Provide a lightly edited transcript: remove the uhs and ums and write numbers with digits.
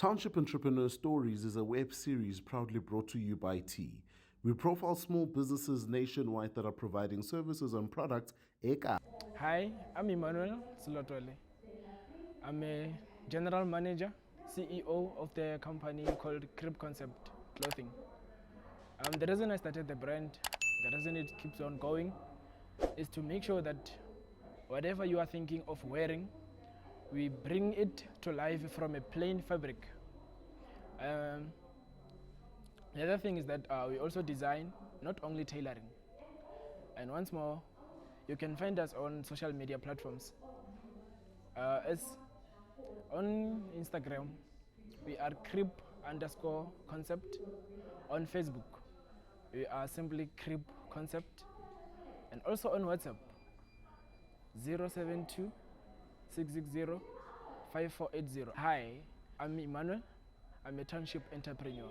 Township Entrepreneurs Stories is a web series proudly brought to you by T. We profile small businesses nationwide that are providing services and products. Hi, I'm Emmanuel Selatole. I'm a general manager, CEO of the company called Crib Concept Clothing. The reason I started the brand, the reason it keeps on going, is to make sure that whatever you are thinking of wearing, we bring it to life from a plain fabric. The other thing is that we also design, not only tailoring. And once more, you can find us on social media platforms. As on Instagram, we are crib_concept. On Facebook, we are simply crib concept. And also on WhatsApp, 072 660 5480. Hi, I'm Emmanuel. I'm a township entrepreneur.